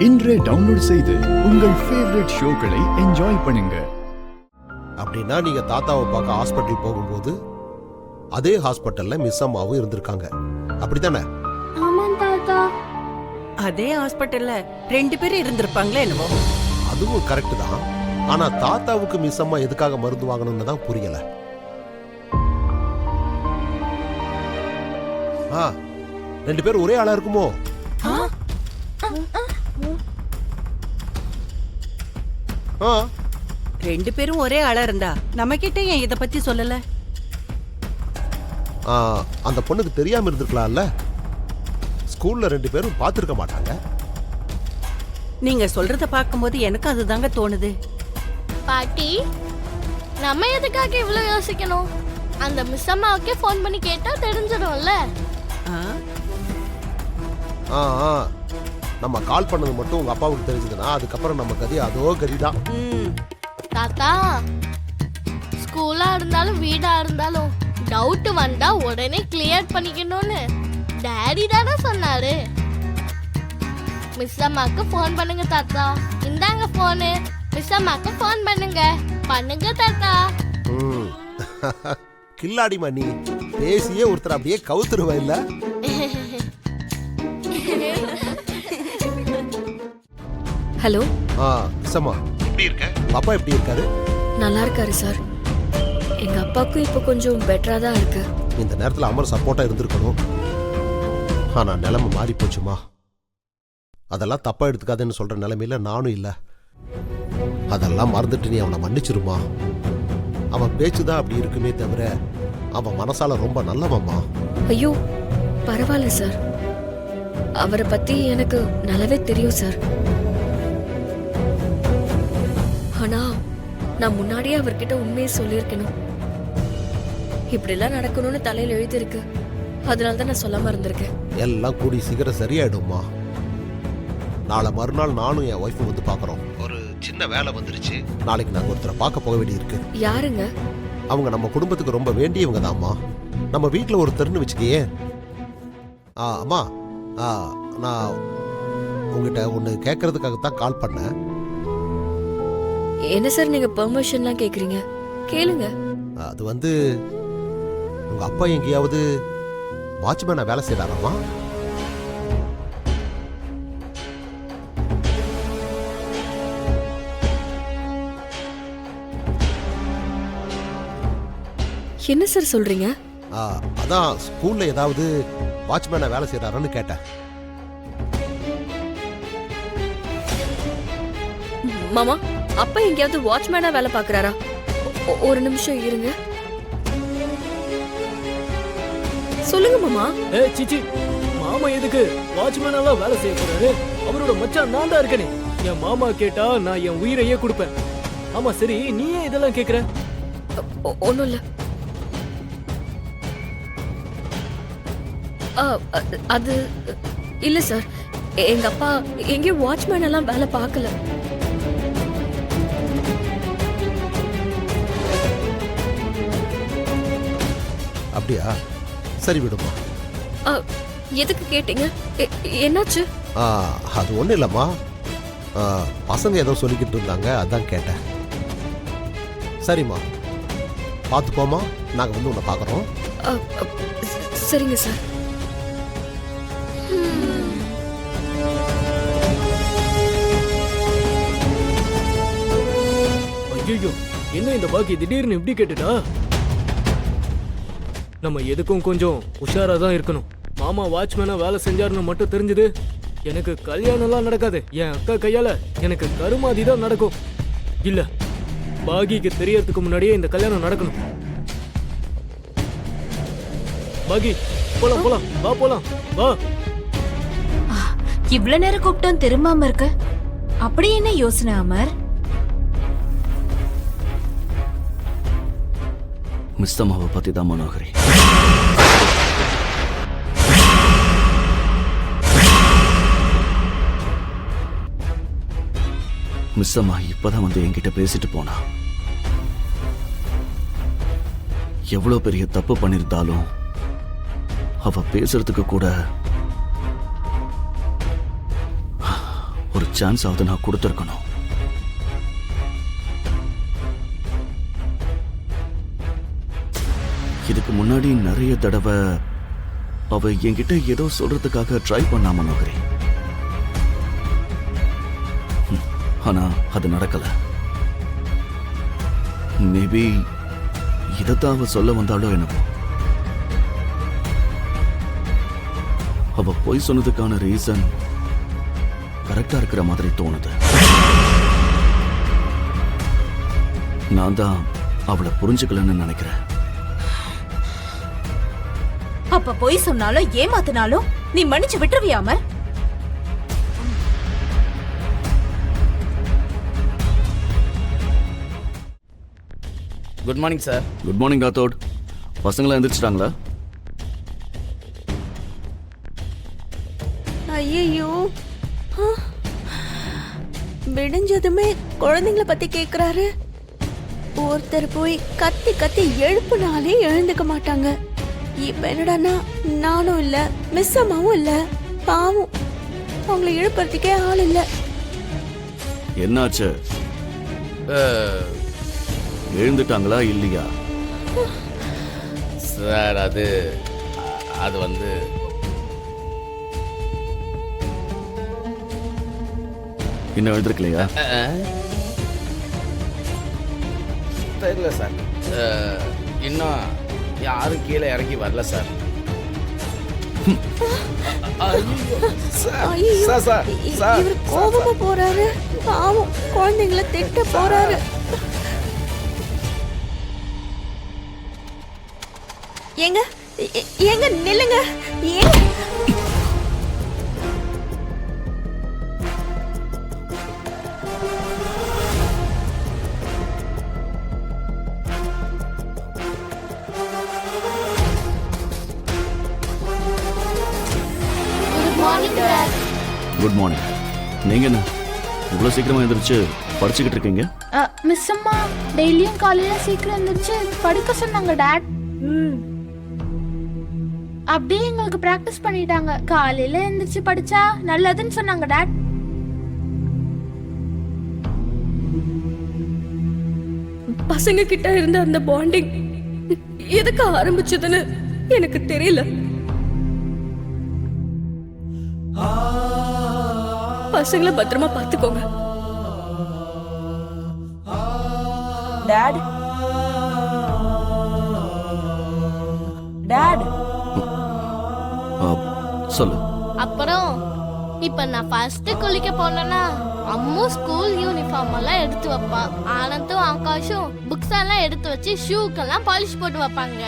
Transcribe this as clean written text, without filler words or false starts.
இன்றே டவுன்லோட் செய்து உங்கள் ஃபேவரட் ஷோக்களை என்ஜாய் பண்ணுங்க. அப்படின்னா நீங்க தாத்தாவை பார்க்க ஹாஸ்பிட்டல் போகும்போது அதே ஹாஸ்பிட்டல்ல மிஸ் அம்மாவும் இருந்திருக்காங்க, அப்படித்தானே? ஆமாம் தாத்தா. அதே ஹாஸ்பிட்டல்ல 2 பேரும் இருந்திருப்பாங்களே என்னவோ. அதுவும் கரெக்ட் தான். ஆனா தாத்தாவுக்கு மிஸ் அம்மா எதுக்காக மருந்து வாங்கணும்னு தான் புரியல. 2 பேரும் ஒரே ஆளா இருக்குமோ? ஆ 2 பேரும் ஒரே ஆளா இருந்தா நம்ம கிட்ட ஏன் இத பத்தி சொல்லல? அந்த பொண்ணுக்கு தெரியாம இருந்திருக்கலாம்ல. ஸ்கூல்ல 2 பேரும் பார்த்திருக்க மாட்டாங்க. நீங்க சொல்றத பாக்கும்போது எனக்கு அதுதாங்க தோணுது. பாட்டி, நம்ம எதுக்காக இவ்வளவு யோசிக்கணும்? அந்த மிஸ் அம்மாவுக்கே ஃபோன் பண்ணி கேட்டா தெரிஞ்சிடும்ல. நம்ம கால் பண்ணது மட்டும் உங்க அப்பாவுக்கு தெரிஞ்சதுன்னா அதுக்கப்புறம் நம்ம கதி அதோ கதிதான். தாத்தா, ஸ்கூலா இருந்தாலும் வீடா இருந்தாலும் டவுட் வந்தா உடனே கிளியர் பண்ணிக்கணும்னு டாடி தானே சொன்னாரு. மிஸ் அம்மாக்கு ஃபோன் பண்ணுங்க தாத்தா. இந்தாங்க போனு. மிஸ் அம்மாக்கு ஃபோன் பண்ணுங்க. பண்ணுங்க தாத்தா. கில்லாடி மணி பேசியே ஒருத்தர் அப்படியே கவுத்துருவா இல்ல? ஹலோ. மிஸ் அம்மா எப்படி இருக்க? அப்பா எப்படி இருக்காரு? நல்லா இருக்காரு சார். எங்க அப்பாவுக்கும் இப்போ கொஞ்சம் பெட்டரா தான் இருக்கு. இந்த நேரத்துல அமர் சப்போர்ட்டா இருந்திருக்கணும். ஆனா நிலைமை மாறி போச்சுமா. அதெல்லாம் தப்பா எடுத்துக்காதுன்னு சொல்ற நிலைமையில நானும் இல்ல. அதெல்லாம் மறந்துட்டு நீ அவனை மன்னிச்சிருமா. அவன் பேச்சுதான் அப்படி இருக்குமே தவிர அவன் மனசால ரொம்ப நல்லவம்மா. ஐயோ பரவாயில்ல சார், அவரை பத்தி எனக்கு நல்லாவே தெரியும் சார். ஆனா நான் முன்னாடியே அவர்கிட்ட உண்மையை சொல்லியிருக்கணும். இப்படிலாம் நடக்கணும்னு தலையில எழுதிருக்கு. அதனாலதான் நான் சொல்லாம இருந்திருக்கேன். எல்லாம் கூடி சீக்கிரம் சரியாயிடும்மா. நாளை மறுநாள் நானும் என் ஒய்ஃபும் வந்து பாக்குறோம். ஒரு சின்ன வேலை வந்துருச்சு. நாளைக்கு நாங்க ஒருத்தரை பார்க்க போக வேண்டி இருக்கு. யாருங்க? அவங்க நம்ம குடும்பத்துக்கு ரொம்ப வேண்டியவங்க தான்மா. நம்ம வீட்டுல ஒருத்தர்னு வச்சுக்கையே. அம்மா, நான் உங்ககிட்ட ஒண்ணு கேட்கறதுக்காகத்தான் கால் பண்ணேன். என்ன சார் நீங்க பெர்மிஷன்லாம் கேக்குறீங்க? கேளுங்க. அது வந்து உங்க அப்பா எங்கேயாவது வாட்ச்மேனா வேலை செய்யறாராமா? என்ன சார் சொல்றீங்க? அதான் ஸ்கூல்ல ஏதாவது வாட்ச்மேனா வேலை செய்யறாரான்னு கேட்டேன். மாமா, அப்பா எங்கேயாவது வாட்ச்மேனா வேலை பாக்குறாரா? ஒரு நிமிஷம் இருங்க. சொல்லுங்க மாமா. சிச்சி, மாமா எதுக்கு வாட்ச்மேனெல்லாம் வேலை செய்ய போறாரு? அவரோட மச்சான் நான் தான் இருக்கனே. என் மாமா கேட்டா நான் என் உயிரையே கொடுப்பேன். ஆமா சரி, நீ ஏன் இதெல்லாம் கேக்குற? ஒண்ணும் இல்ல. அது இல்ல சார், எங்க அப்பா எங்கேயும் வாட்ச்மேன் எல்லாம் வேலை பார்க்கல. அப்படியா? சரி விடுமா. எதுக்கு கேட்டீங்க? என்னாச்சு? அது ஒண்ணு இல்லம்மா. பசங்க ஏதோ சொல்லிக்கிட்டு இருந்தாங்க, அதான் கேட்டேன். சரிம்மா, பார்த்துப்போமா. நாங்க வந்து உன்னை பார்க்குறோம். சரிங்க சார். ஐயோ, என்ன இந்த பாக்கி திடீர்னு இப்படி கேட்டுட்டா? நம்ம எதுக்கும் கொஞ்சம் உஷாரா தான் இருக்கணும். மாமா வாட்ச்மேனா வேலை செஞ்சாருன்னு மட்டும் தெரிஞ்சது எனக்கு கல்யாணம் எல்லாம் நடக்காது. என் அக்கா கையால எனக்கு கருமாதி தான் நடக்கும். இல்ல, பாகிக்கு தெரியறதுக்கு முன்னாடியே இந்த கல்யாணம் நடக்கணும். பாகி, போலாம் போலாம், வா போலாம், வா. இவ்வளவு நேரம் கூப்பிட்டோம் திரும்பாம இருக்க. அப்படி என்ன யோசனை அமர்? மிஸ் அம்மாவை பத்தி தான் மனோகரி. மிஸ் அம்மா இப்பதான் வந்து என்கிட்ட பேசிட்டு போனா. எவ்வளவு பெரிய தப்பு பண்ணிருந்தாலும் அவ பேசுறதுக்கு கூட ஒரு சான்ஸ் ஆகுது நான் கொடுத்துருக்கணும். இதுக்கு முன்னாடி நிறைய தடவை அவ என்கிட்ட ஏதோ சொல்றதுக்காக ட்ரை பண்ணா மனோகரி. ஆனா அது நடக்கல. மேபி இதத்தான் அவ சொல்ல வந்தாலோ என்னவோ. அவ பொய் சொன்னதுக்கான ரீசன் கரெக்டா இருக்கிற மாதிரி தோணுது. நான் தான் அவளை புரிஞ்சுக்கலன்னு நினைக்கிறேன். அப்ப பொய் சொன்னாலும் ஏமாத்தினாலும் நீ மன்னிச்சு விட்டுருவியாம? Good morning sir. Good morning Rathod. பசங்களாம் எந்திரிச்சிட்டாங்களா? ஐயோ, விடிஞ்சதுமே குழந்தைங்கள பத்தி கேக்குறாரு. ஒருத்தர் போய் கத்தி கத்தி எழுப்புனாலே எழுந்துக்க மாட்டாங்க. இப்ப என்னடான்னா நானும் இல்ல மிஸ் அம்மாவும் இல்ல, பாவம் அவங்களை எழுப்புறதுக்கே ஆள் இல்ல. என்னாச்சு? எழுந்துட்டாங்களா இல்லையா? சார் அது வந்து இன்னும் எழுந்திருக்கலையா? தெரியல சார். இன்னும் யாரும் கீழே இறங்கி வரல சார். ஐயோ, இவர் கோபமா போறாரு. பாவம் குழந்தைங்கள திட்ட போறாரு. ஏங்க ஏங்க நில்லுங்க. ஏங்க குட் மார்னிங். நீங்க என்ன இவ்வளவு சீக்கிரமா எந்திரிச்சு படிச்சுக்கிட்டு இருக்கீங்க? மிஸ் அம்மா டெய்லியும் காலையில சீக்கிரம் எந்திரிச்சு படிக்க சொன்னாங்க டாட். அப்படியே எங்களுக்கு பிராக்டிஸ் பண்ணிட்டாங்க. காலையில எந்திரிச்சு படிச்சா நல்லதுன்னு சொன்னாங்க டாட். பசங்க கிட்ட இருந்த அந்த பாண்டிங் எதுக்கு ஆரம்பிச்சதுன்னு எனக்கு தெரியல. பசங்களை பத்திரமா பாத்துக்கோங்க. டாட் டாட் சொல்லு. அப்புறம் இப்ப நான் ஃபர்ஸ்ட் குளிக்க போனேன்னா அம்மு ஸ்கூல் யூனிஃபார்ம் எல்லாம் எடுத்து வைப்பா. ஆனந்தும் ஆகாஷும் புக்ஸ் எல்லாம் எடுத்து வச்சு ஷூக்கெல்லாம் பாலிஷ் போட்டு வைப்பாங்க.